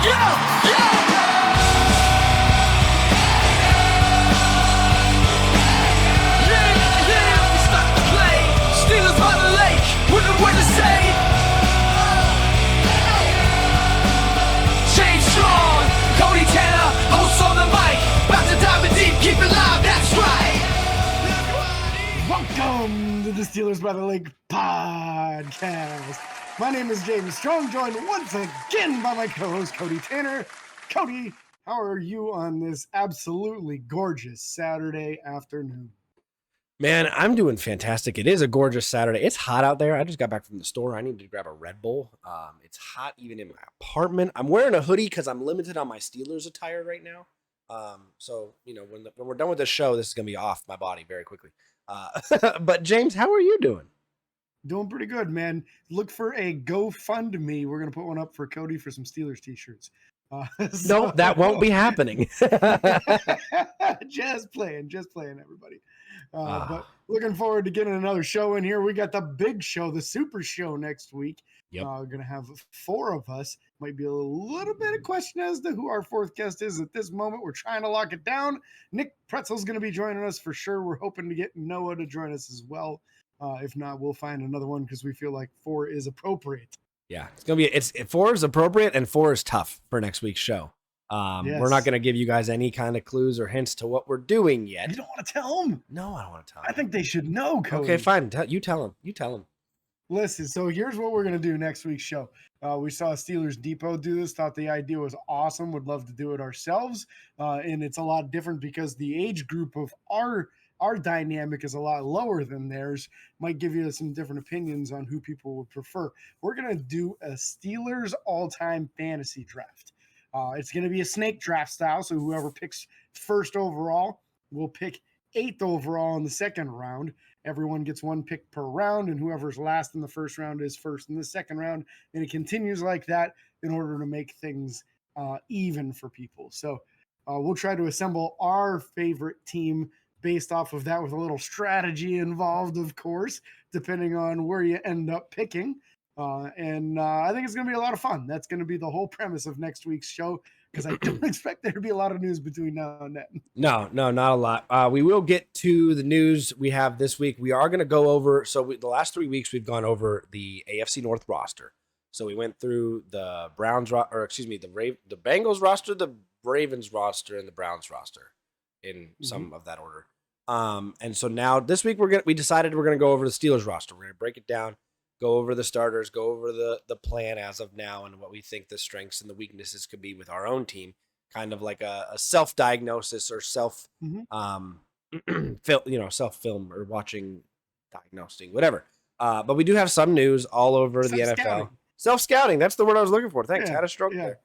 Welcome to the Steelers by the Lake podcast. My name is James Strong, joined once again by my co-host Cody Tanner. Cody, how are you on this absolutely gorgeous Saturday afternoon? Man, I'm doing fantastic. It is a gorgeous Saturday. It's hot out there. I just got back from the store. I need to grab a Red Bull. It's hot even in my apartment. I'm wearing a hoodie because I'm limited on my Steelers attire right now. So, you know, when we're done with this show, this is going to be off my body very quickly. But James, how are you doing? Doing pretty good, man. Look for a GoFundMe. We're going to put one up for Cody for some Steelers t-shirts. No, that won't be happening. Just playing, everybody. But looking forward to getting another show in here. We got the big show, the super show next week. Yep. We're going to have 4 of us. Might be a little bit of question as to who our 4th guest is at this moment. We're trying to lock it down. Nick Pretzel's going to be joining us for sure. We're hoping to get Noah to join us as well. If not, we'll find another one because we feel like 4 is appropriate. Yeah, it's going to be 4 is appropriate and 4 is tough for next week's show. Yes. We're not going to give you guys any kind of clues or hints to what we're doing yet. You don't want to tell them? No, I don't want to tell them. I think they should know, Cody. Okay, fine. You tell them. Listen, so here's what we're going to do next week's show. We saw Steelers Depot do this, thought the idea was awesome, would love to do it ourselves. And it's a lot different because the age group of our dynamic is a lot lower than theirs. Might give you some different opinions on who people would prefer. We're going to do a Steelers all-time fantasy draft. It's going to be a snake draft style, so whoever picks first overall will pick 8th overall in the second round. Everyone gets 1 pick per round, and whoever's last in the first round is first in the second round, and it continues like that in order to make things even for people. So we'll try to assemble our favorite team based off of that with a little strategy involved, of course, depending on where you end up picking. And I think it's going to be a lot of fun. That's going to be the whole premise of next week's show, because I don't expect there to be a lot of news between now and then. No, not a lot. We will get to the news we have this week. We are going to go over, the last 3 weeks we've gone over the AFC North roster. So we went through the the Bengals roster, the Ravens roster, and the Browns roster in some of that order. And so now this week we decided we're going to go over the Steelers roster. We're going to break it down, go over the starters, go over the plan as of now and what we think the strengths and the weaknesses could be with our own team, kind of like a self-diagnosis or self-film or watching diagnosing, whatever. But we do have some news all over the NFL. Self-scouting, that's the word I was looking for. Thanks, had a stroke there.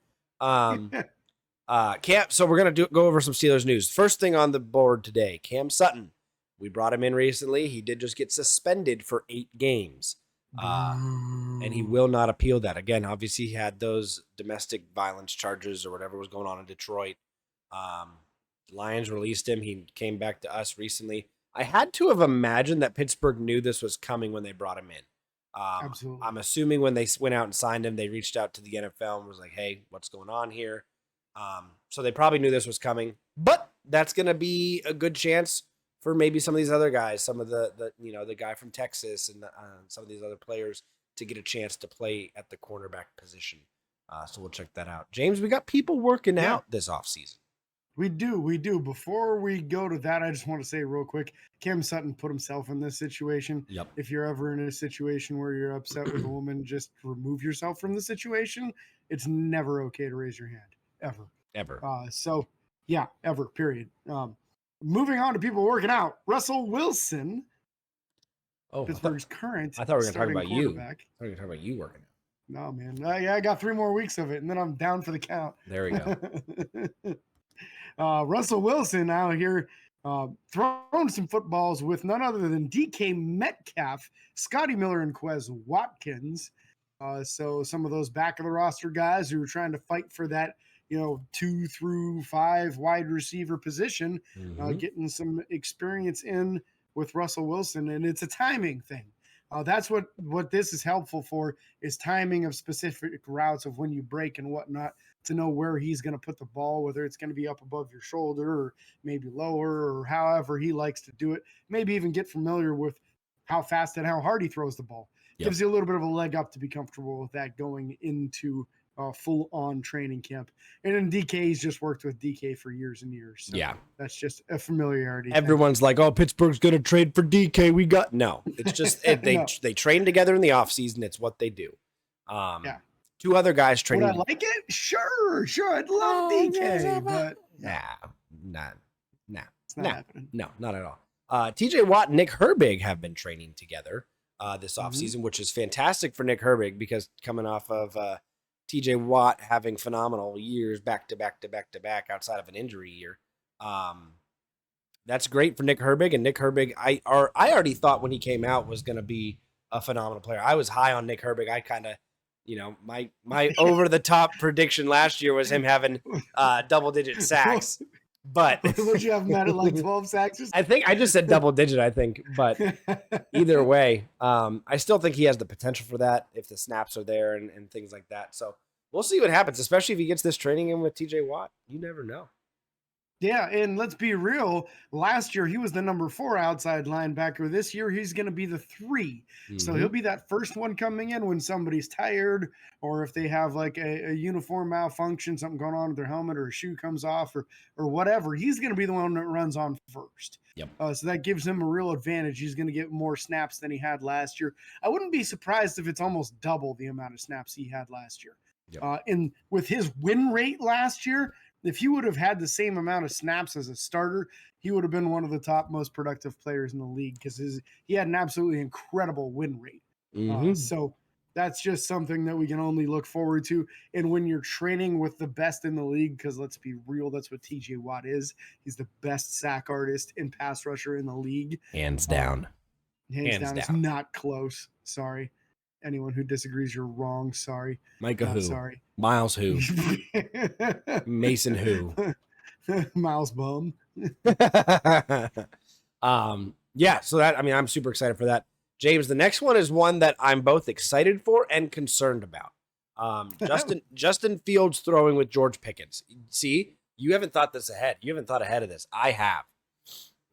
So we're going to go over some Steelers news. First thing on the board today, Cam Sutton. We brought him in recently. He did just get suspended for 8 games. And he will not appeal that. Again, obviously he had those domestic violence charges or whatever was going on in Detroit. Lions released him. He came back to us recently. I had to have imagined that Pittsburgh knew this was coming when they brought him in. Absolutely. I'm assuming when they went out and signed him, they reached out to the NFL and was like, hey, what's going on here? So they probably knew this was coming, but that's going to be a good chance for maybe some of these other guys, some of the guy from Texas and some of these other players to get a chance to play at the cornerback position. So we'll check that out. James, we got people working out this offseason. We do. Before we go to that, I just want to say real quick, Cam Sutton put himself in this situation. Yep. If you're ever in a situation where you're upset with a woman, just remove yourself from the situation. It's never okay to raise your hand, ever. So, yeah, ever, period. Moving on to people working out. Russell Wilson, Pittsburgh's current I thought we were going to talk about you. I thought we were going to talk about you working out. No, man. I got 3 more weeks of it, and then I'm down for the count. There we go. Russell Wilson out here throwing some footballs with none other than DK Metcalf, Scotty Miller, and Quez Watkins. So some of those back of the roster guys who are trying to fight for that, 2 through 5 wide receiver position, getting some experience in with Russell Wilson, and it's a timing thing. That's what this is helpful for, is timing of specific routes of when you break and whatnot, to know where he's going to put the ball, whether it's going to be up above your shoulder or maybe lower, or however he likes to do it. Maybe even get familiar with how fast and how hard he throws the ball. Yep. Gives you a little bit of a leg up to be comfortable with that going into full-on training camp. And then DK's just worked with DK for years and years. So Yeah. that's just a familiarity. Everyone's like, oh, Pittsburgh's going to trade for DK. No, it's just they train together in the offseason. It's what they do. Yeah. Two other guys training. Would I like it? Sure. I'd love DK, but it's not happening. No, not at all. TJ Watt and Nick Herbig have been training together this offseason, which is fantastic for Nick Herbig, because coming off of TJ Watt having phenomenal years back to back outside of an injury year. That's great for Nick Herbig. And Nick Herbig, I already thought when he came out was going to be a phenomenal player. I was high on Nick Herbig. I kind of, my over the top prediction last year was him having double digit sacks. But would you have met at like 12 sacks? I think I just said double digit, but either way, I still think he has the potential for that if the snaps are there and things like that. So we'll see what happens, especially if he gets this training in with TJ Watt. You never know. Yeah, and let's be real. Last year, he was the number 4 outside linebacker. This year, he's going to be the 3. Mm-hmm. So he'll be that first one coming in when somebody's tired, or if they have like a uniform malfunction, something going on with their helmet, or a shoe comes off, or whatever. He's going to be the one that runs on first. Yep. So that gives him a real advantage. He's going to get more snaps than he had last year. I wouldn't be surprised if it's almost double the amount of snaps he had last year. Yep. And with his win rate last year, if he would have had the same amount of snaps as a starter, he would have been one of the top most productive players in the league, because he had an absolutely incredible win rate. Mm-hmm. So that's just something that we can only look forward to. And when you're training with the best in the league, because let's be real, that's what TJ Watt is. He's the best sack artist and pass rusher in the league. Hands down. Hands down. It's not close. Sorry. Anyone who disagrees, you're wrong. Sorry. Micah who? Sorry. Miles who? Mason who? Miles Bum. Yeah, so I'm super excited for that. James, the next one is one that I'm both excited for and concerned about. Justin Fields throwing with George Pickens. See, you haven't thought this ahead. You haven't thought ahead of this. I have.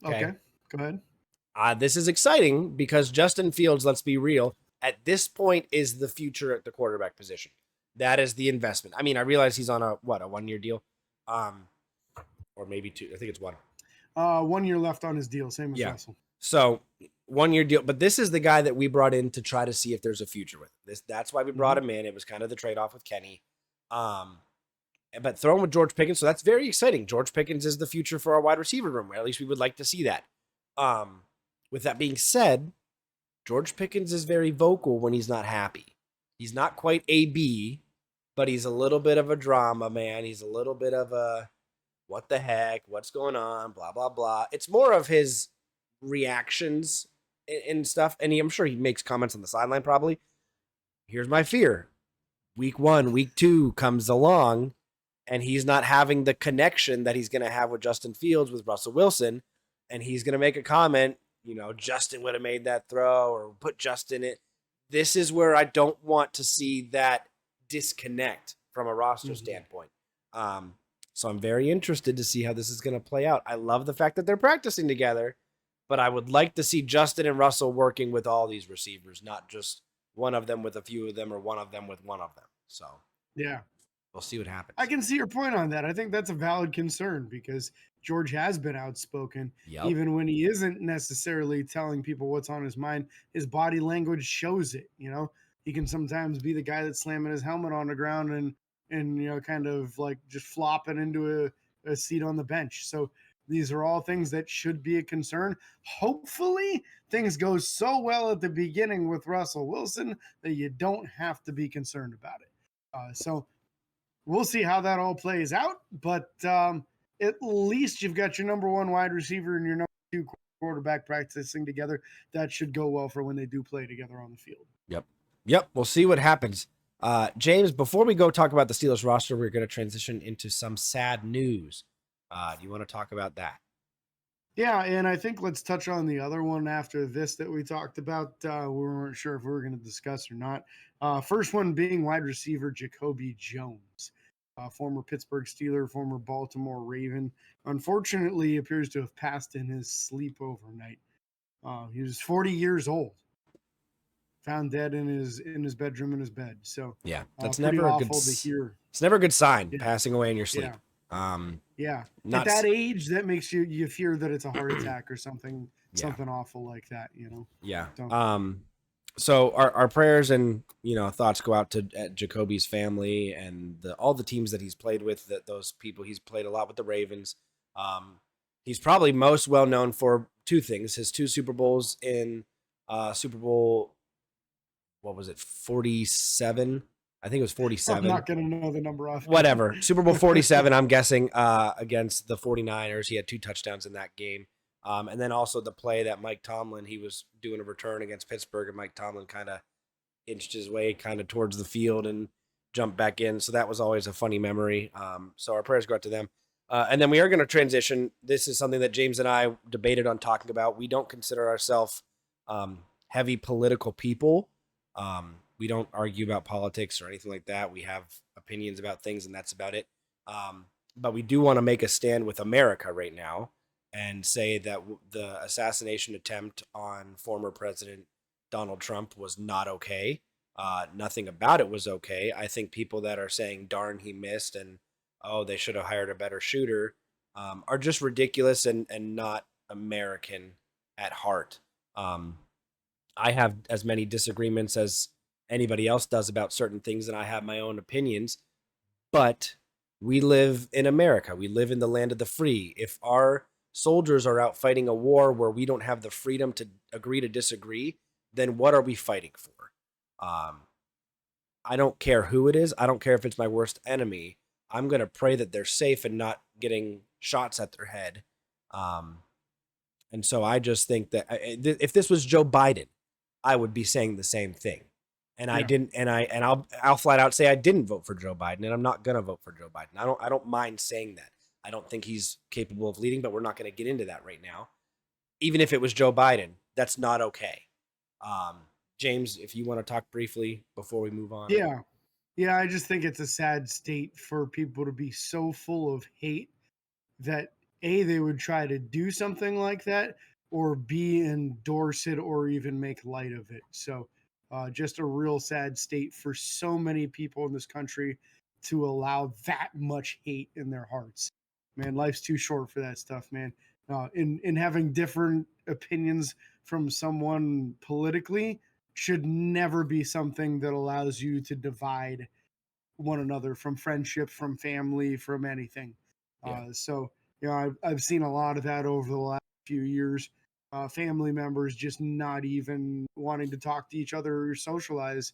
Okay, go ahead. This is exciting because Justin Fields, let's be real, at this point is the future at the quarterback position. That is the investment. I mean, I realize he's on a 1-year deal, or maybe 2. I think it's 1. 1 year left on his deal, same as Russell. So 1-year deal, but this is the guy that we brought in to try to see if there's a future with him. That's why we brought him in. It was kind of the trade-off with Kenny. But throw him with George Pickens, so that's very exciting. George Pickens is the future for our wide receiver room, or at least we would like to see that. With that being said, George Pickens is very vocal when he's not happy. He's not quite AB, but he's a little bit of a drama man. He's a little bit of a, what the heck, what's going on, blah, blah, blah. It's more of his reactions and stuff. And I'm sure he makes comments on the sideline probably. Here's my fear. Week 1, week 2 comes along, and he's not having the connection that he's going to have with Justin Fields, with Russell Wilson. And he's going to make a comment, Justin would have made that throw, or put Justin in. This is where I don't want to see that disconnect from a roster standpoint. So I'm very interested to see how this is going to play out. I love the fact that they're practicing together, but I would like to see Justin and Russell working with all these receivers, not just one of them with a few of them, or one of them with one of them. So yeah, we'll see what happens. I can see your point on that. I think that's a valid concern, because George has been outspoken. Yep. Even when he isn't necessarily telling people what's on his mind, his body language shows it. He can sometimes be the guy that's slamming his helmet on the ground and kind of like just flopping into a seat on the bench. So these are all things that should be a concern. Hopefully things go so well at the beginning with Russell Wilson that you don't have to be concerned about it. So we'll see how that all plays out. But at least you've got your number 1 wide receiver and your number 2 quarterback practicing together. That should go well for when they do play together on the field. Yep. We'll see what happens. James, before we go talk about the Steelers roster, we're going to transition into some sad news. Do you want to talk about that? Yeah, and I think let's touch on the other one after this that we talked about. We weren't sure if we were going to discuss or not. First one being wide receiver Jacoby Jones, former Pittsburgh Steeler, former Baltimore Raven. Unfortunately, appears to have passed in his sleep overnight. He was 40 years old, found dead in his bedroom in his bed. So, Yeah, that's pretty never a good. awful to hear. It's never a good sign Yeah, passing away in your sleep. yeah. Yeah. At Not. that age, that makes you fear that it's a heart attack or Yeah, something awful like that. yeah. So So our prayers and thoughts go out to Jacoby's family and all the teams that he's played with. That those people he's played a lot with the Ravens. Um, he's probably most well known for two things: his two Super Bowls in Super Bowl, what was it, 47? I think it was I'm 47. not gonna know the number offhand. Whatever. Super Bowl 47, I'm guessing, against the 49ers. He had two touchdowns in that game. And then also the play that Mike Tomlin, he was doing a return against Pittsburgh, and Mike Tomlin kind of inched his way kind of towards the field and jumped back in. So that was always a funny memory. So our prayers go out to them. And then we are going to transition. This is something that James and I debated on talking about. We don't consider ourselves heavy political people. We don't argue about politics or anything like that. We have opinions about things, and that's about it. But we do want to make a stand with America right now and say that the assassination attempt on former President Donald Trump was not okay. Nothing about it was okay. I think people that are saying, darn, he missed, and oh, they should have hired a better shooter, are just ridiculous and not American at heart. I have as many disagreements as anybody else does about certain things, and I have my own opinions, but we live in America. We live in the land of the free. If our soldiers are out fighting a war where we don't have the freedom to agree to disagree, then what are we fighting for? I don't care who it is. I don't care if it's my worst enemy. I'm going to pray that they're safe and not getting shots at their head. And so I just think that if this was Joe Biden, I would be saying the same thing. And I Yeah. didn't, and I'll flat out say I didn't vote for Joe Biden, and I'm not gonna vote for Joe Biden. I don't mind saying that. I don't think he's capable of leading, but we're not going to get into that right now. Even if it was Joe Biden, that's not okay. James, if you want to talk briefly before we move on. Yeah. Yeah, I just think it's a sad state for people to be so full of hate that A, they would try to do something like that, or B, endorse it or even make light of it. So just a real sad state for so many people in this country to allow that much hate in their hearts. Man, life's too short for that stuff, man. In having different opinions from someone politically should never be something that allows you to divide one another, from friendship, from family, from anything. Yeah. So, I've seen a lot of that over the last few years. Family members just not even wanting to talk to each other or socialize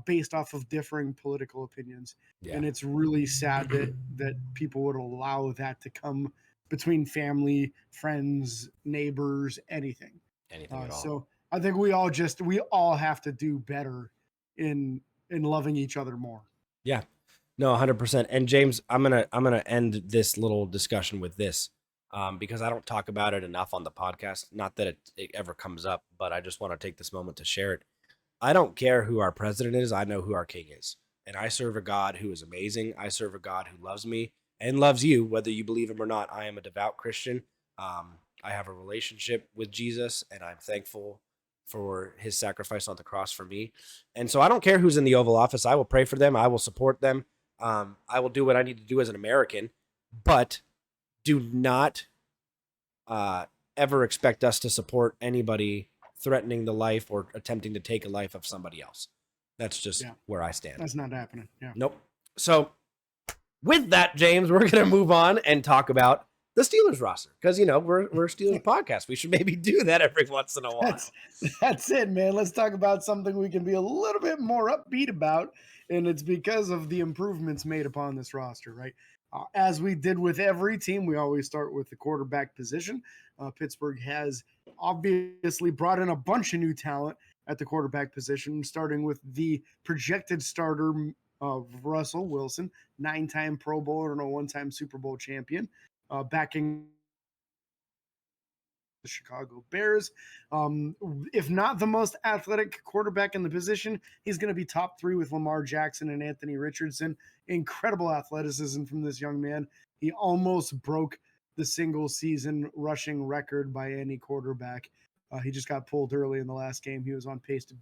based off of differing political opinions. Yeah. And it's really sad that people would allow that to come between family, friends, neighbors, anything. Anything at all. So I think we all have to do better in loving each other more. Yeah. No, 100%. And James, I'm gonna end this little discussion with this, because I don't talk about it enough on the podcast. Not that it ever comes up, but I just want to take this moment to share it. I don't care who our president is. I know who our king is, and I serve a God who is amazing. I serve a God who loves me and loves you, whether you believe him or not. I am a devout Christian. I have a relationship with Jesus, and I'm thankful for his sacrifice on the cross for me. And so I don't care who's in the Oval Office. I will pray for them. I will support them. I will do what I need to do as an American, but do not ever expect us to support anybody threatening the life or attempting to take a life of somebody else. That's just where I stand. That's not happening. Yeah. Nope. So with that, James, we're going to move on and talk about the Steelers roster, because we're a Steelers podcast. We should maybe do that every once in a while. That's it, man. Let's talk about something we can be a little bit more upbeat about, and it's because of the improvements made upon this roster, right? As we did with every team, we always start with the quarterback position. Pittsburgh has obviously brought in a bunch of new talent at the quarterback position, starting with the projected starter of Russell Wilson, 9-time Pro Bowler and a 1-time Super Bowl champion. Backing the Chicago Bears. If not the most athletic quarterback in the position, he's going to be top 3 with Lamar Jackson and Anthony Richardson. Incredible athleticism from this young man. He almost broke the single season rushing record by any quarterback. He just got pulled early in the last game. He was on pace to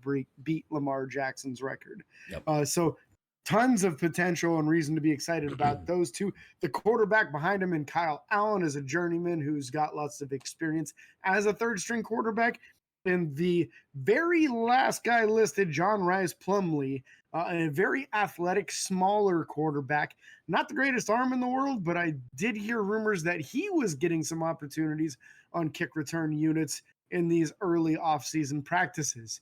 beat Lamar Jackson's record. Yep. So tons of potential and reason to be excited about those two. The quarterback behind him, and Kyle Allen, is a journeyman who's got lots of experience as a third string quarterback. And the very last guy listed, John Rhys Plumlee, a very athletic, smaller quarterback. Not the greatest arm in the world, but I did hear rumors that he was getting some opportunities on kick return units in these early offseason practices.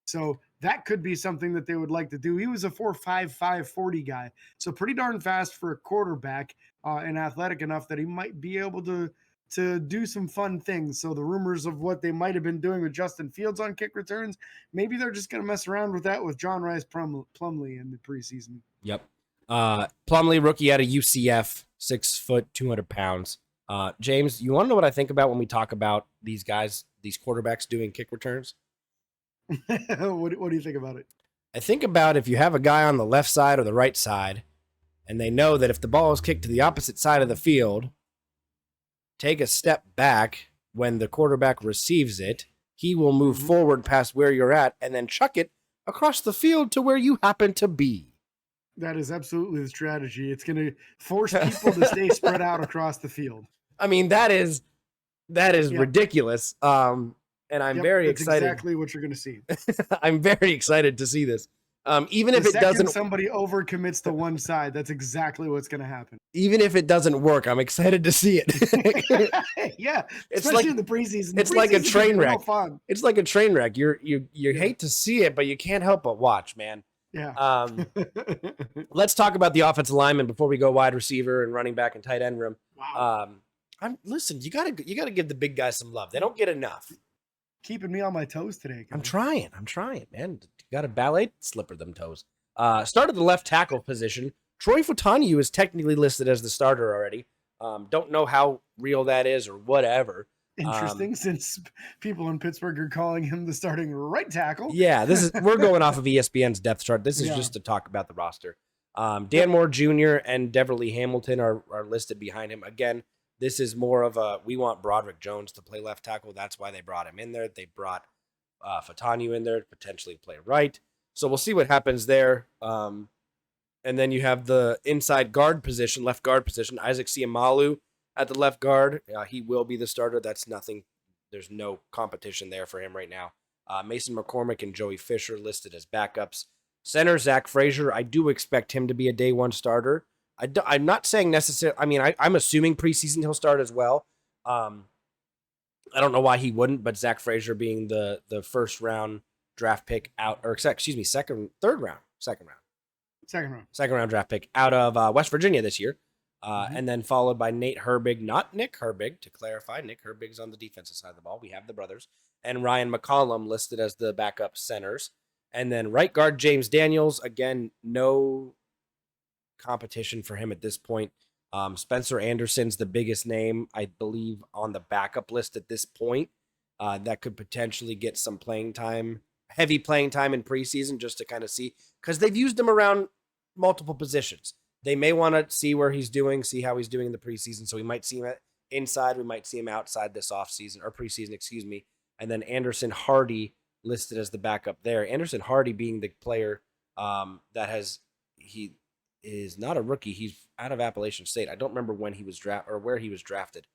So that could be something that they would like to do. He was a 4.55 40 guy, so pretty darn fast for a quarterback, and athletic enough that he might be able to do some fun things. So the rumors of what they might have been doing with Justin Fields on kick returns, maybe they're just going to mess around with that with John Rhys Plumlee in the preseason. Yep. Plumlee, rookie out of UCF, 6 foot, 200 pounds. James, you want to know what I think about when we talk about these guys, these quarterbacks doing kick returns? What do you think about it? I think about if you have a guy on the left side or the right side, and they know that if the ball is kicked to the opposite side of the field, take a step back when the quarterback receives it, he will move forward past where you're at and then chuck it across the field to where you happen to be. That is absolutely the strategy. It's going to force people to stay spread out across the field. I mean, that is ridiculous. And I'm very excited. That's exactly what you're going to see. I'm very excited to see this. Even if it doesn't, somebody overcommits to one side, that's exactly what's going to happen. Even if it doesn't work, I'm excited to see it. Yeah, it's like in the preseason. It's like a train wreck. It's like a train wreck. You hate to see it, but you can't help but watch, man. Yeah. Let's talk about the offensive lineman before we go wide receiver and running back and tight end room. Wow. Listen, you gotta give the big guys some love. They don't get enough. Keeping me on my toes today. I'm trying, man. You got a ballet slipper them toes. Started the left tackle position. Troy Fautanu is technically listed as the starter already. Don't know how real that is or whatever. Interesting, since people in Pittsburgh are calling him the starting right tackle. Yeah, we're going off of ESPN's depth chart. This is just to talk about the roster. Dan Moore Jr. and Deverly Hamilton are listed behind him. Again, this is more of we want Broderick Jones to play left tackle. That's why they brought him in there. They brought Fautanu in there to potentially play right. So we'll see what happens there. And then you have the inside guard position, left guard position, Isaac Siamalu at the left guard. He will be the starter. That's nothing. There's no competition there for him right now. Mason McCormick and Joey Fisher listed as backups. Center, Zach Frazier. I do expect him to be a day one starter. I'm not saying necessarily. I mean, I'm assuming preseason he'll start as well. I don't know why he wouldn't, but Zach Frazier being the first round draft pick out, or excuse me, second round draft pick out of West Virginia this year. And then followed by Nate Herbig, not Nick Herbig, to clarify. Nick Herbig's on the defensive side of the ball. We have the brothers. And Ryan McCollum listed as the backup centers. And then right guard James Daniels, again, no competition for him at this point. Spencer Anderson's the biggest name, I believe, on the backup list at this point. That could potentially get some playing time, heavy playing time in preseason, just to kind of see, because they've used him around multiple positions. They may want to see where he's doing, see how he's doing in the preseason. So we might see him inside, we might see him outside this offseason, or preseason, excuse me. And then Anderson Hardy listed as the backup there. Anderson Hardy being the player he is not a rookie. He's out of Appalachian State. I don't remember when he was drafted or where he was drafted,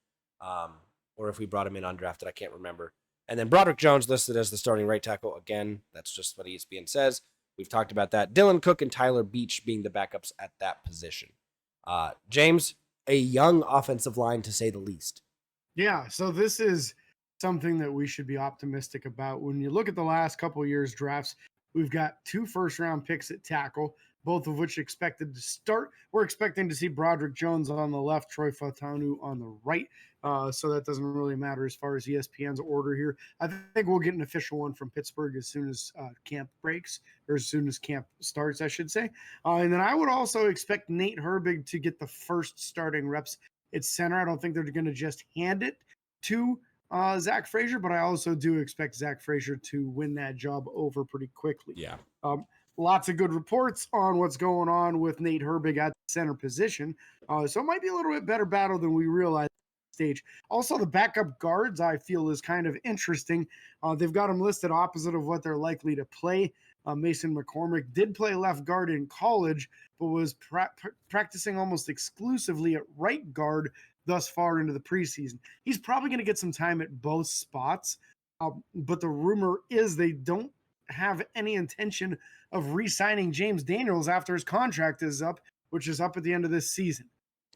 or if we brought him in undrafted. I can't remember. And then Broderick Jones listed as the starting right tackle. Again, that's just what ESPN says. We've talked about that. Dylan Cook and Tyler Beach being the backups at that position. James, a young offensive line to say the least. Yeah, so this is something that we should be optimistic about. When you look at the last couple of years' drafts, we've got 2 first-round picks at tackle, both of which expected to start. We're expecting to see Broderick Jones on the left, Troy Fautanu on the right. So that doesn't really matter as far as ESPN's order here. I think we'll get an official one from Pittsburgh as soon as camp breaks, or as soon as camp starts, I should say. And then I would also expect Nate Herbig to get the first starting reps at center. I don't think they're going to just hand it to Zach Frazier, but I also do expect Zach Frazier to win that job over pretty quickly. Yeah. Um, Lots of good reports on what's going on with Nate Herbig at the center position. So it might be a little bit better battle than we realize at this stage. Also, the backup guards I feel is kind of interesting. They've got them listed opposite of what they're likely to play. Mason McCormick did play left guard in college, but was practicing almost exclusively at right guard thus far into the preseason. He's probably going to get some time at both spots, but the rumor is they don't have any intention of re-signing James Daniels after his contract is up, which is up at the end of this season.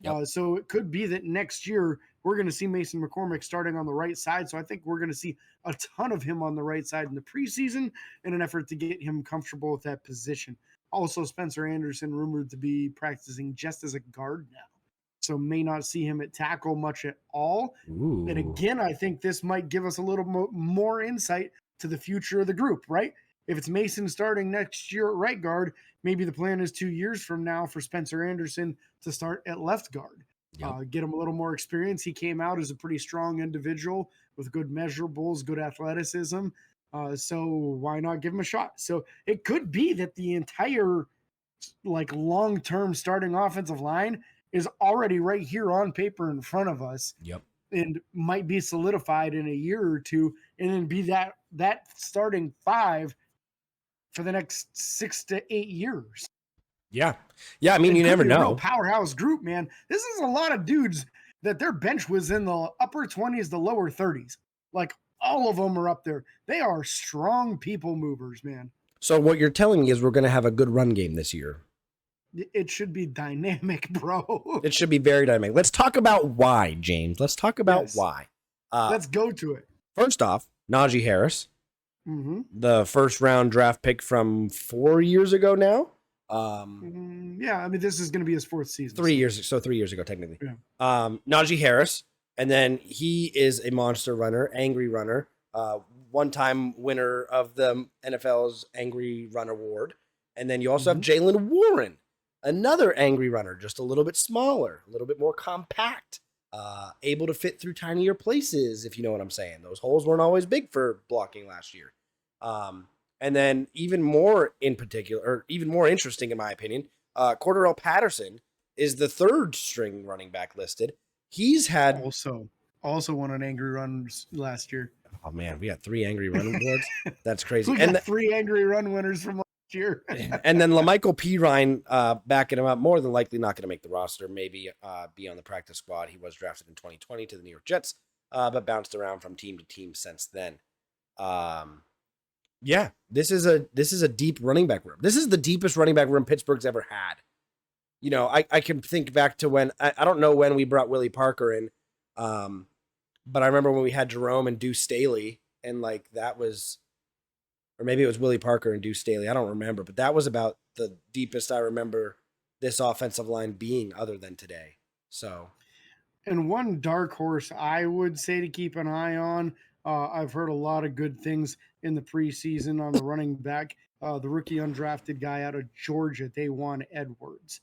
Yep. So it could be that next year we're going to see Mason McCormick starting on the right side. So I think we're going to see a ton of him on the right side in the preseason in an effort to get him comfortable with that position. Also, Spencer Anderson rumored to be practicing just as a guard now, so may not see him at tackle much at all. Ooh. And again, I think this might give us a little more insight to the future of the group, right? If it's Mason starting next year at right guard, maybe the plan is 2 years from now for Spencer Anderson to start at left guard. Yep. Get him a little more experience. He came out as a pretty strong individual with good measurables, good athleticism. So why not give him a shot? So it could be that the entire long-term starting offensive line is already right here on paper in front of us. Yep. And might be solidified in a year or two, and then be that starting five for the next 6 to 8 years. Yeah. Yeah. I mean, you never know. Real powerhouse group, man. This is a lot of dudes that their bench was in the upper 20s, the lower 30s. Like all of them are up there. They are strong people movers, man. So what you're telling me is we're going to have a good run game this year. It should be dynamic, bro. It should be very dynamic. Let's talk about why, James. Let's talk about why. Let's go to it. First off, Najee Harris, the first round draft pick from 4 years ago now. Yeah, I mean, this is going to be his fourth season. 3 years. So 3 years ago, technically. Yeah. Najee Harris. And then he is a monster runner, angry runner, one-time winner of the NFL's Angry Run Award. And then you also have Jaylen Warren, another angry runner, just a little bit smaller, a little bit more compact, able to fit through tinier places, if you know what I'm saying. Those holes weren't always big for blocking last year. And then even more in particular, or even more interesting in my opinion, Cordarrelle Patterson is the third string running back listed. He's had also won an angry run last year. Oh man, we got 3 angry run awards. That's crazy. We got 3 angry run winners from last year. And then LaMichael Pirine backing him up, more than likely not going to make the roster, maybe be on the practice squad. He was drafted in 2020 to the New York Jets, but bounced around from team to team since then. Yeah, this is a deep running back room. This is the deepest running back room Pittsburgh's ever had. You know, I can think back to when I don't know when we brought Willie Parker in, but I remember when we had Jerome and Deuce Staley, and like that was, or maybe it was Willie Parker and Deuce Staley. I don't remember, but that was about the deepest I remember this offensive line being, other than today. So, and one dark horse I would say to keep an eye on. I've heard a lot of good things in the preseason on the running back, the rookie undrafted guy out of Georgia, Dajuan Edwards.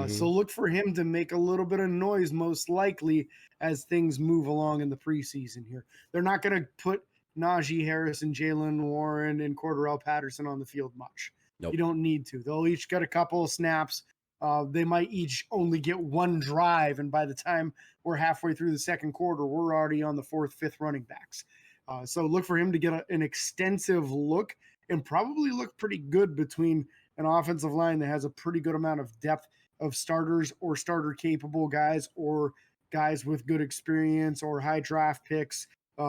So look for him to make a little bit of noise, most likely, as things move along in the preseason here. They're not going to put Najee Harris and Jaylen Warren and Cordarrelle Patterson on the field much. Nope. You don't need to. They'll each get a couple of snaps. They might each only get one drive, and by the time we're halfway through the second quarter, we're already on the 4th, 5th running backs. So look for him to get an extensive look and probably look pretty good between an offensive line that has a pretty good amount of depth of starters or starter-capable guys or guys with good experience or high draft picks.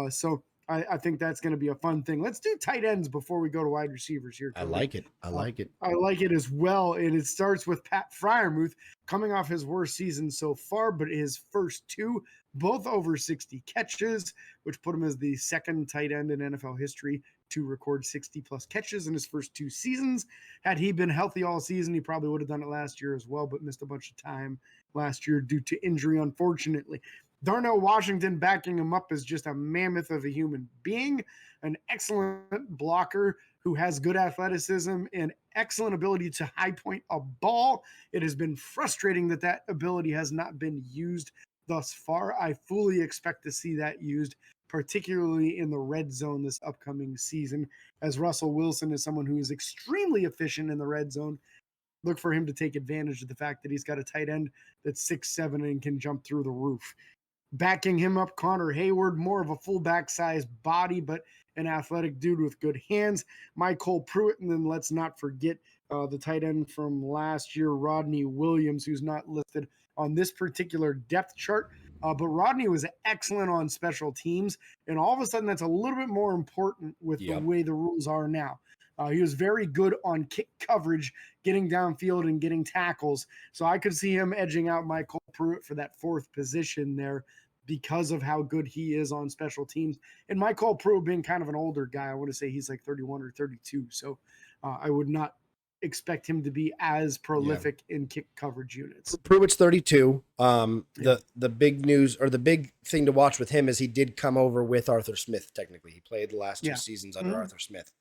So I think that's going to be a fun thing. Let's do tight ends before we go to wide receivers here, Cody. I like it. I like it. I like it as well. And it starts with Pat Freiermuth coming off his worst season so far, but his first 2, both over 60 catches, which put him as the second tight end in NFL history to record 60-plus catches in his first 2 seasons. Had he been healthy all season, he probably would have done it last year as well, but missed a bunch of time last year due to injury, unfortunately. Darnell Washington backing him up is just a mammoth of a human being, an excellent blocker who has good athleticism and excellent ability to high point a ball. It has been frustrating that that ability has not been used thus far. I fully expect to see that used particularly in the red zone this upcoming season, as Russell Wilson is someone who is extremely efficient in the red zone. Look for him to take advantage of the fact that he's got a tight end that's 6'7" and can jump through the roof. Backing him up, Connor Hayward, more of a fullback size body, but an athletic dude with good hands. Michael Pruitt, and then let's not forget the tight end from last year, Rodney Williams, who's not listed on this particular depth chart. But Rodney was excellent on special teams, and all of a sudden that's a little bit more important with the way the rules are now. He was very good on kick coverage, getting downfield and getting tackles. So I could see him edging out Michael Pruitt for that fourth position there because of how good he is on special teams. And Michael Pruitt being kind of an older guy, I want to say he's like 31 or 32. So I would not expect him to be as prolific in kick coverage units. Pruitt's 32. The big news or the big thing to watch with him is he did come over with Arthur Smith. Technically, he played the last 2 seasons under Arthur Smith.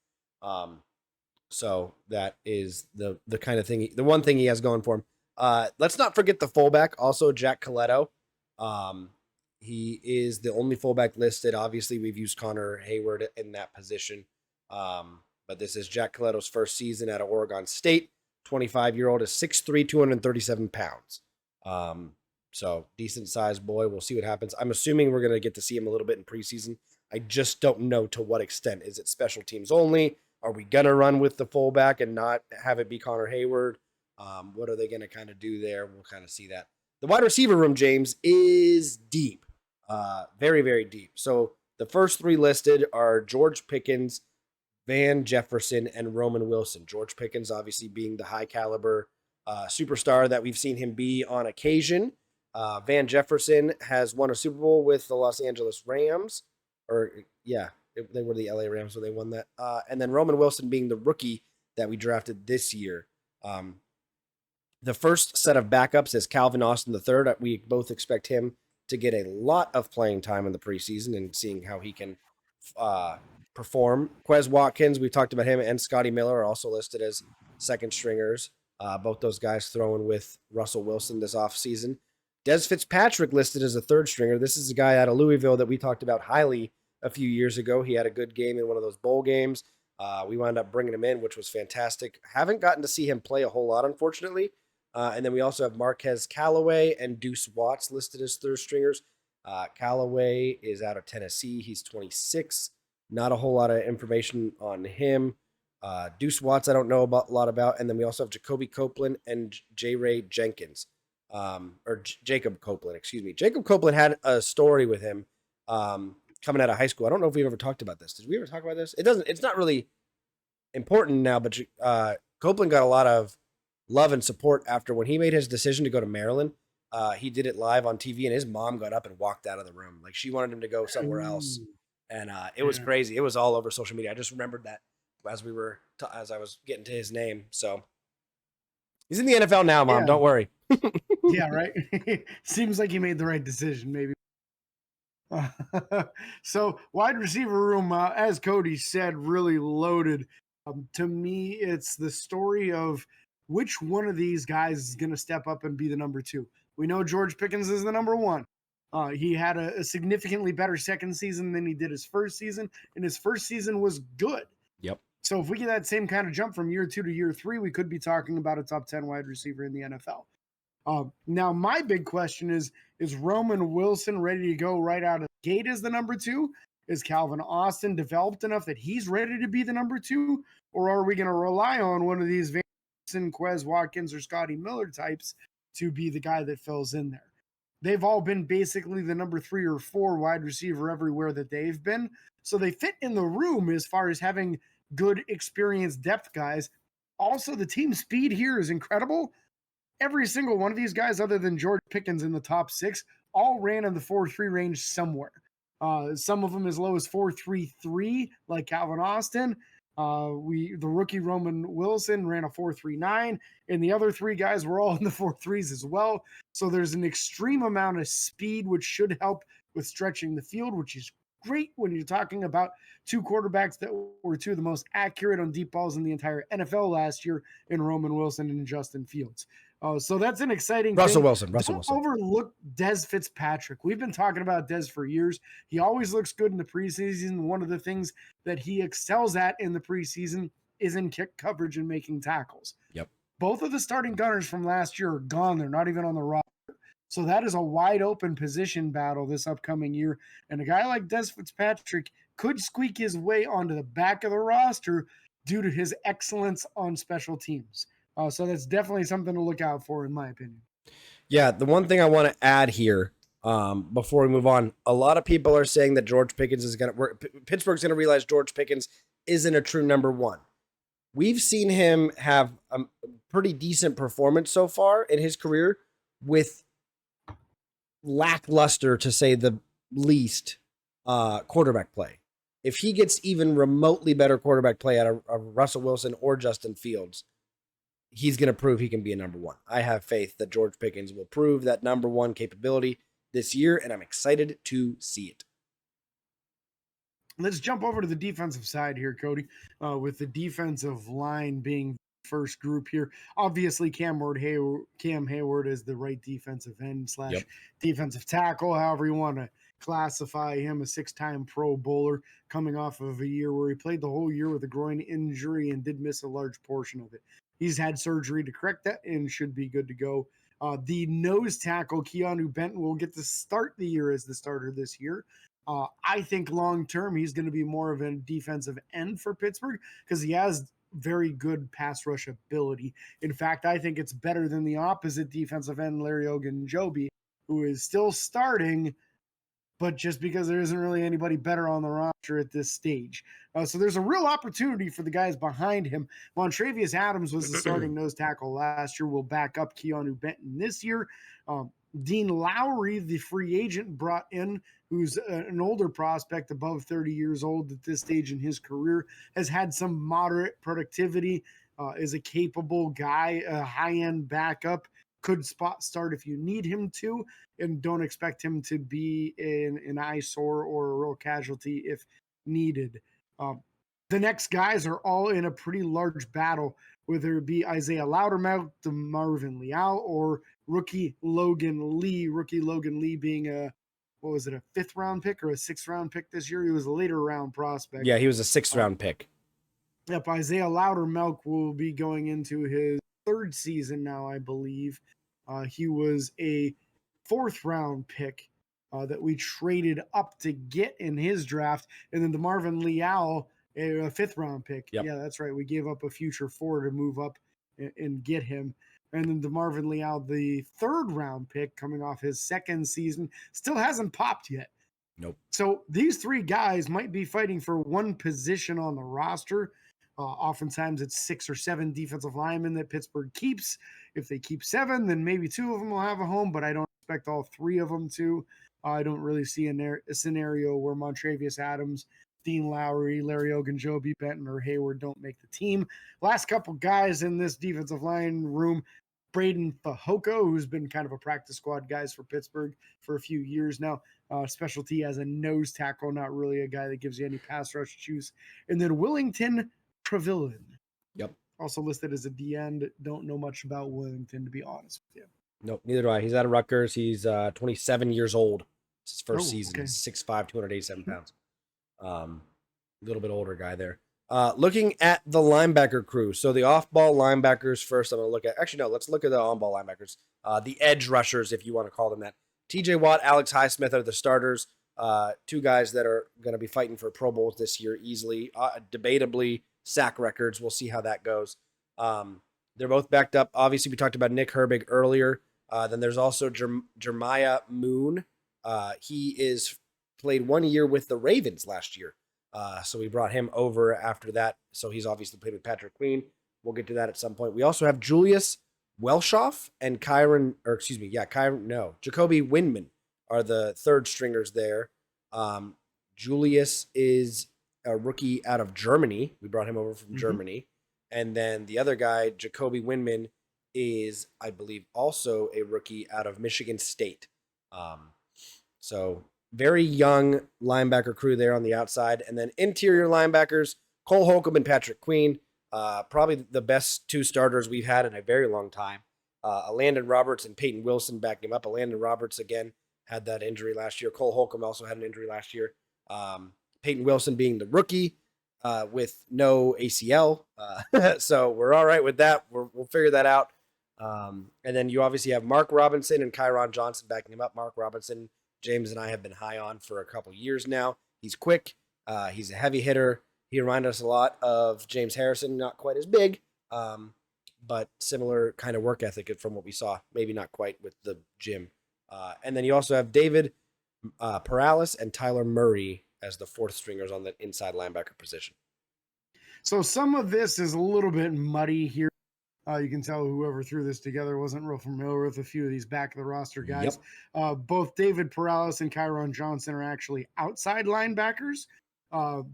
So that is the kind of thing, the one thing he has going for him. Let's not forget the fullback, also Jack Coletto. He is the only fullback listed. Obviously, we've used Connor Hayward in that position. But this is Jack Coletto's first season at Oregon State. 25-year-old is 6'3", 237 pounds. So decent sized boy. We'll see what happens. I'm assuming we're going to get to see him a little bit in preseason. I just don't know to what extent. Is it special teams only? Are we going to run with the fullback and not have it be Connor Hayward? What are they going to kind of do there? We'll kind of see that. The wide receiver room, James, is deep. Very, very deep. So the first 3 listed are George Pickens, Van Jefferson, and Roman Wilson. George Pickens obviously being the high caliber superstar that we've seen him be on occasion. Van Jefferson has won a Super Bowl with the Los Angeles Rams. They were the LA Rams when they won that. And then Roman Wilson being the rookie that we drafted this year. The first set of backups is Calvin Austin III. We both expect him to get a lot of playing time in the preseason and seeing how he can perform. Quez Watkins, we talked about him, and Scotty Miller are also listed as second stringers. Both those guys throwing with Russell Wilson this offseason. Des Fitzpatrick listed as a third stringer. This is a guy out of Louisville that we talked about highly a few years ago. He had a good game in one of those bowl games. We wound up bringing him in, which was fantastic. Haven't gotten to see him play a whole lot, unfortunately. And then we also have Marquez Callaway and Deuce Watts listed as third stringers. Callaway is out of Tennessee. He's 26. Not a whole lot of information on him. Deuce Watts, I don't know a lot about. And then we also have Jacoby Copeland and J. Ray Jenkins. Jacob Copeland, excuse me. Jacob Copeland had a story with him coming out of high school. I don't know if we've ever talked about this. Did we ever talk about this? It's not really important now, but Copeland got a lot of love and support after when he made his decision to go to Maryland. He did it live on TV, and his mom got up and walked out of the room. Like, she wanted him to go somewhere else. And it was crazy. It was all over social media. I just remembered that as I was getting to his name. So he's in the NFL now, Mom. Don't worry. Yeah, right. Seems like he made the right decision, maybe. So wide receiver room, as Cody said, really loaded. To me, it's the story of which one of these guys is going to step up and be the number 2. We know George Pickens is the number 1. He had a significantly better second season than he did his first season, and his first season was good. Yep. So if we get that same kind of jump from year 2 to year 3, we could be talking about a top 10 wide receiver in the NFL. Now, my big question is Roman Wilson ready to go right out of the gate as the number 2? Is Calvin Austin developed enough that he's ready to be the number 2? Or are we going to rely on one of these Van Jefferson, Quez Watkins, or Scotty Miller types to be the guy that fills in there? They've all been basically the number 3 or 4 wide receiver everywhere that they've been. So they fit in the room as far as having good, experienced depth guys. Also, the team speed here is incredible. Every single one of these guys, other than George Pickens in the top 6, all ran in the 4.3 range somewhere. Some of them as low as 4.33, like Calvin Austin. The rookie Roman Wilson ran a 4.39, and the other 3 guys were all in the 4.3s as well. So there's an extreme amount of speed, which should help with stretching the field, which is great when you're talking about 2 quarterbacks that were 2 of the most accurate on deep balls in the entire NFL last year in Roman Wilson and Justin Fields. So that's an exciting Russell thing. Wilson. Don't overlook Dez Fitzpatrick. We've been talking about Dez for years. He always looks good in the preseason. One of the things that he excels at in the preseason is in kick coverage and making tackles. Yep. Both of the starting gunners from last year are gone. They're not even on the roster. So that is a wide open position battle this upcoming year. And a guy like Dez Fitzpatrick could squeak his way onto the back of the roster due to his excellence on special teams. So that's definitely something to look out for, in my opinion. Yeah, the one thing I want to add here before we move on, a lot of people are saying that George Pickens is going to Pittsburgh's going to realize George Pickens isn't a true number one. We've seen him have a pretty decent performance so far in his career with lackluster, to say the least, quarterback play. If he gets even remotely better quarterback play out of Russell Wilson or Justin Fields, he's going to prove he can be a number one. I have faith that George Pickens will prove that number one capability this year, and I'm excited to see it. Let's jump over to the defensive side here, Cody, with the defensive line being first group here. Obviously, Cam Hayward is the right defensive end / defensive tackle, however you want to classify him, a 6-time Pro Bowler coming off of a year where he played the whole year with a groin injury and did miss a large portion of it. He's had surgery to correct that and should be good to go. The nose tackle, Keanu Benton, will get to start the year as the starter this year. I think long-term, he's going to be more of a defensive end for Pittsburgh because he has very good pass rush ability. In fact, I think it's better than the opposite defensive end, Larry Ogunjobi, who is still starting, but just because there isn't really anybody better on the roster at this stage. So there's a real opportunity for the guys behind him. Montravius Adams was the starting nose tackle last year, will back up Keanu Benton this year. Dean Lowry, the free agent brought in, who's an older prospect, above 30 years old at this stage in his career, has had some moderate productivity, is a capable guy, a high-end backup, could spot start if you need him to, and don't expect him to be an eyesore or a real casualty if needed. The next guys are all in a pretty large battle, whether it be Isaiah Loudermilk, Marvin Leal, or rookie Logan Lee. Rookie Logan Lee being a 5th round pick or a 6th round pick this year? He was a later round prospect. Yeah, he was a 6th round pick. Yep, Isaiah Loudermilk will be going into his 3rd season now, I believe. He was a 4th round pick that we traded up to get in his draft. And then the Marvin Leal, a 5th round pick. Yep. Yeah, that's right. We gave up a future 4 to move up and get him. And then the Marvin Leal, the 3rd round pick coming off his 2nd season, still hasn't popped yet. Nope. So these 3 guys might be fighting for one position on the roster. Oftentimes it's 6 or 7 defensive linemen that Pittsburgh keeps. If they keep 7, then maybe 2 of them will have a home, but I don't expect all 3 of them to. I don't really see a scenario where Montravius Adams, Dean Lowry, Larry Ogunjobi, Benton, or Hayward don't make the team. Last couple guys in this defensive line room, Braden Fehoko, who's been kind of a practice squad guys for Pittsburgh for a few years now. Specialty as a nose tackle, not really a guy that gives you any pass rush juice. And then Willington Trevillin. Yep. Also listed as a D end. Don't know much about Willington, to be honest with you. Nope, neither do I. He's out of Rutgers. He's 27 years old. It's his first season. Okay. He's 6'5", 287 pounds. A little bit older guy there. Looking at the linebacker crew. So the off-ball linebackers first. I'm going to look at. Actually, no. Let's look at the on-ball linebackers. The edge rushers, if you want to call them that. T.J. Watt, Alex Highsmith are the starters. 2 guys that are going to be fighting for Pro Bowls this year easily. Debatably sack records. We'll see how that goes. They're both backed up. Obviously, we talked about Nick Herbig earlier. Then there's also Jeremiah Moon. He is played 1 year with the Ravens last year. So we brought him over after that. So he's obviously played with Patrick Queen. We'll get to that at some point. We also have Julius Welshoff and Jacoby Windman are the 3rd stringers there. Julius is a rookie out of Germany. We brought him over from Germany. And then the other guy, Jacoby Windman, is, I believe, also a rookie out of Michigan State. So very young linebacker crew there on the outside. And then interior linebackers, Cole Holcomb and Patrick Queen. Probably the best 2 starters we've had in a very long time. Landon Roberts and Peyton Wilson backing him up. Landon Roberts, again, had that injury last year. Cole Holcomb also had an injury last year. Peyton Wilson being the rookie with no ACL. So we're all right with that. We'll figure that out. And then you obviously have Mark Robinson and Kyron Johnson backing him up. Mark Robinson, James and I have been high on for a couple years now. He's quick. He's a heavy hitter. He reminded us a lot of James Harrison, not quite as big, but similar kind of work ethic from what we saw. Maybe not quite with the gym. And then you also have David Perales and Tyler Murray as the fourth stringers on the inside linebacker position. So some of this is a little bit muddy here. You can tell whoever threw this together wasn't real familiar with a few of these back of the roster guys. Yep. Both David Perales and Kyron Johnson are actually outside linebackers.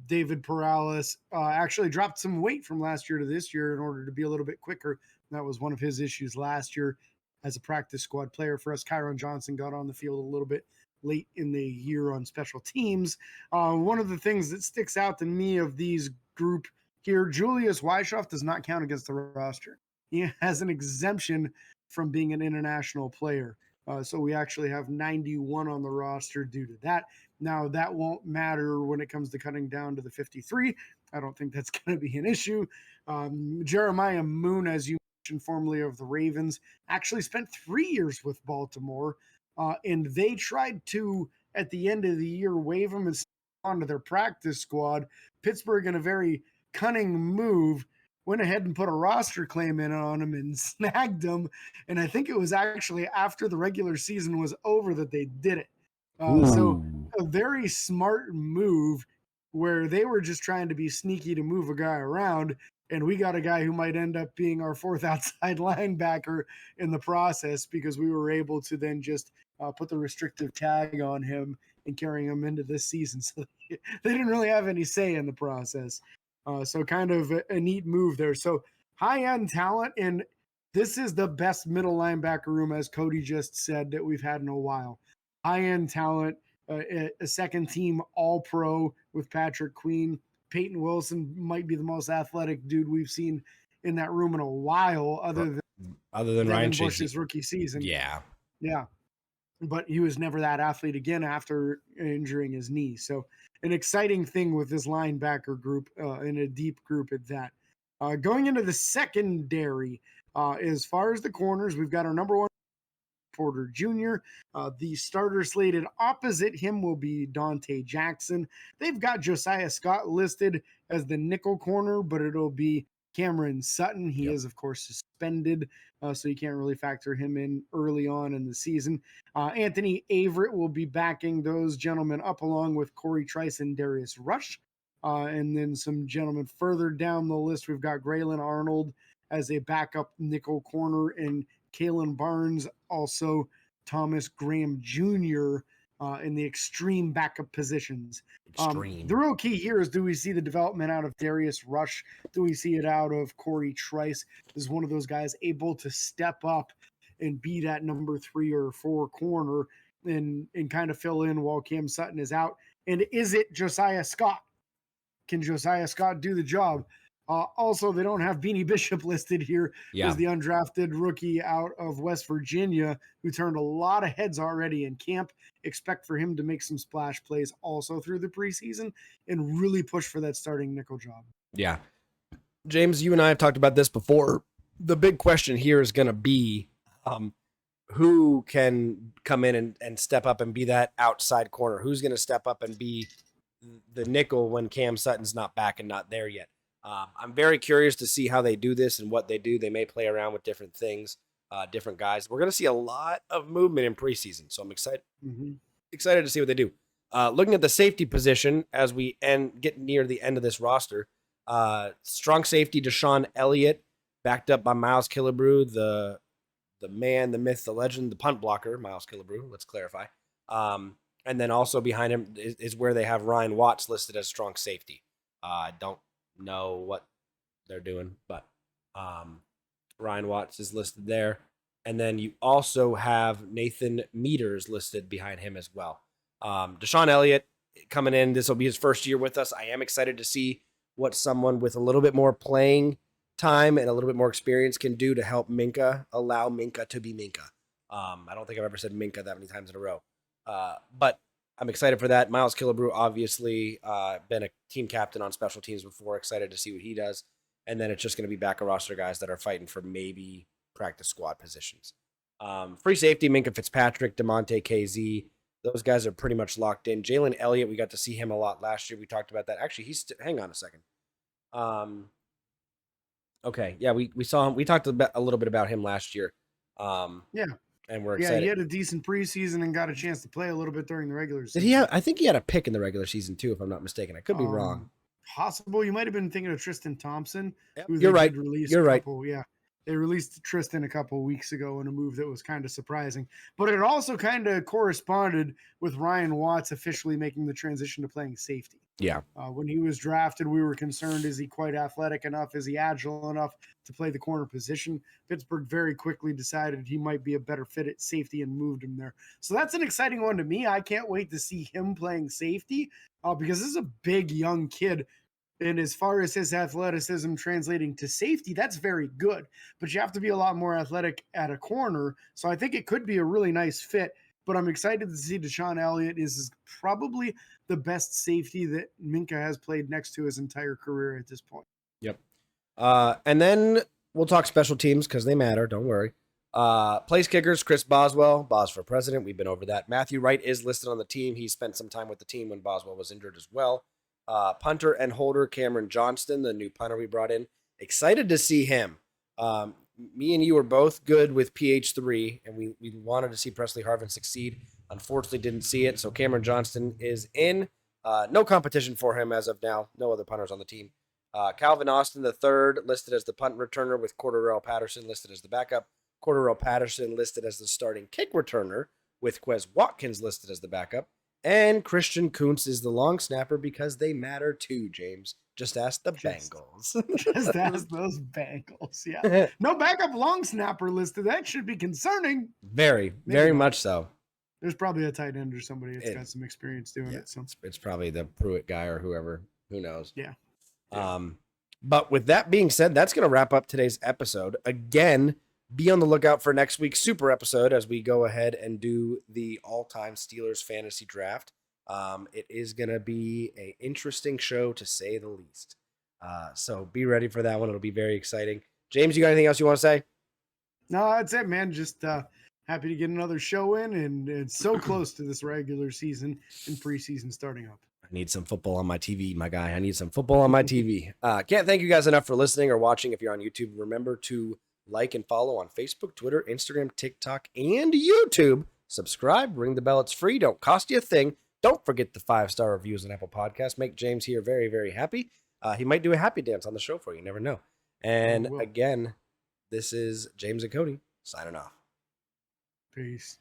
David Perales actually dropped some weight from last year to this year in order to be a little bit quicker. That was one of his issues last year as a practice squad player for us. Kyron Johnson got on the field a little bit late in the year on special teams. One of the things that sticks out to me of these group here, Julius Weishoff does not count against the roster. He has an exemption from being an international player. So we actually have 91 on the roster due to that. Now, that won't matter when it comes to cutting down to the 53. I don't think that's going to be an issue. Jeremiah Moon, as you mentioned, formerly of the Ravens, actually spent 3 years with Baltimore, and they tried to, at the end of the year, waive him and send him onto their practice squad. Pittsburgh, in a very cunning move, went ahead and put a roster claim in on him and snagged him. And I think it was actually after the regular season was over that they did it. So a very smart move where they were just trying to be sneaky to move a guy around. And we got a guy who might end up being our fourth outside linebacker in the process because we were able to then just put the restrictive tag on him and carrying him into this season. So they didn't really have any say in the process. So kind of a neat move there. So high-end talent, and this is the best middle linebacker room, as Cody just said, that we've had in a while. High-end talent, a second-team All-Pro with Patrick Queen. Peyton Wilson might be the most athletic dude we've seen in that room in a while, other than Ryan Bush's rookie season. Yeah. But he was never that athlete again after injuring his knee. So an exciting thing with this linebacker group in a deep group at that. Going into the secondary, as far as the corners, we've got our number one, Porter Jr. The starter slated opposite him will be Dante Jackson. They've got Josiah Scott listed as the nickel corner, but it'll be Cameron Sutton. He is, of course, suspended, so you can't really factor him in early on in the season. Anthony Averett will be backing those gentlemen up along with Corey Trice and Darius Rush. And then some gentlemen further down the list, we've got Graylin Arnold as a backup nickel corner and Kalen Barnes, also Thomas Graham Jr. In the extreme backup positions. The real key here is, do we see the development out of Darius Rush? Do we see it out of Corey Trice? Is one of those guys able to step up and be that number 3 or 4 corner and kind of fill in while Cam Sutton is out? And is it Josiah Scott? Can Josiah Scott do the job? Also, they don't have Beanie Bishop listed here as the undrafted rookie out of West Virginia who turned a lot of heads already in camp. Expect for him to make some splash plays also through the preseason and really push for that starting nickel job. Yeah. James, you and I have talked about this before. The big question here is going to be who can come in and step up and be that outside corner? Who's going to step up and be the nickel when Cam Sutton's not back and not there yet? I'm very curious to see how they do this and what they do. They may play around with different things, different guys. We're going to see a lot of movement in preseason, so I'm excited. Excited to see what they do. Looking at the safety position as we get near the end of this roster, strong safety Deshaun Elliott, backed up by Miles Killebrew, the man, the myth, the legend, the punt blocker, Miles Killebrew. Let's clarify. And then also behind him is where they have Ryan Watts listed as strong safety. I don't know what they're doing, but Ryan Watts is listed there. And then you also have Nathan Meters listed behind him as well. Deshaun Elliott coming in. This will be his first year with us. I am excited to see what someone with a little bit more playing time and a little bit more experience can do to help allow Minka to be Minka. I don't think I've ever said Minka that many times in a row. But I'm excited for that. Miles Killebrew, obviously, been a team captain on special teams before. Excited to see what he does. And then it's just going to be back of roster guys that are fighting for maybe practice squad positions. Free safety, Minka Fitzpatrick, DeMonte KZ. Those guys are pretty much locked in. Jalen Elliott, we got to see him a lot last year. We talked about that. Actually, hang on a second. Okay, yeah, we saw him. We talked a little bit about him last year. Yeah. And we're excited. Yeah, he had a decent preseason and got a chance to play a little bit during the regular season. Did he have? I think he had a pick in the regular season too, if I'm not mistaken. I could be wrong. Possible. You might have been thinking of Tristan Thompson. Yep. Who You're right. You're right. Yeah, they released Tristan a couple weeks ago in a move that was kind of surprising, but it also kind of corresponded with Ryan Watts officially making the transition to playing safety. Yeah. When he was drafted, we were concerned, is he quite athletic enough? Is he agile enough to play the corner position? Pittsburgh very quickly decided he might be a better fit at safety and moved him there. So that's an exciting one to me. I can't wait to see him playing safety because this is a big young kid. And as far as his athleticism translating to safety, that's very good. But you have to be a lot more athletic at a corner. So I think it could be a really nice fit. But I'm excited to see Deshaun Elliott is probably the best safety that Minka has played next to his entire career at this point. Yep. And then we'll talk special teams because they matter. Don't worry. Place kickers, Chris Boswell, Bos for president. We've been over that. Matthew Wright is listed on the team. He spent some time with the team when Boswell was injured as well. Punter and holder, Cameron Johnston, the new punter we brought in. Excited to see him. Me and you were both good with PH3, and we wanted to see Presley Harvin succeed. Unfortunately, didn't see it, so Cameron Johnston is in. No competition for him as of now. No other punters on the team. Calvin Austin, the third, listed as the punt returner, with Cordarrelle Patterson listed as the backup. Cordarrelle Patterson listed as the starting kick returner, with Quez Watkins listed as the backup. And Christian Kuntz is the long snapper because they matter too, James. Just ask the Bengals. Just ask those Bengals, yeah. No backup long snapper listed. That should be concerning. Very much so. There's probably a tight end or somebody that's got some experience doing it. So it's probably the Pruitt guy or whoever. Who knows? Yeah. But with that being said, that's going to wrap up today's episode. Again, be on the lookout for next week's super episode as we go ahead and do the all-time Steelers fantasy draft. It is going to be an interesting show, to say the least. So be ready for that one. It'll be very exciting. James, you got anything else you want to say? No, that's it, man. Just happy to get another show in, and it's so close to this regular season and preseason starting up. I need some football on my TV, my guy. I need some football on my TV. Can't thank you guys enough for listening or watching. If you're on YouTube, remember to like and follow on Facebook, Twitter, Instagram, TikTok, and YouTube. Subscribe, ring the bell. It's free. Don't cost you a thing. Don't forget the 5-star reviews on Apple Podcasts. Make James here very, very happy. He might do a happy dance on the show for you. You never know. And again, this is James and Cody signing off. Peace.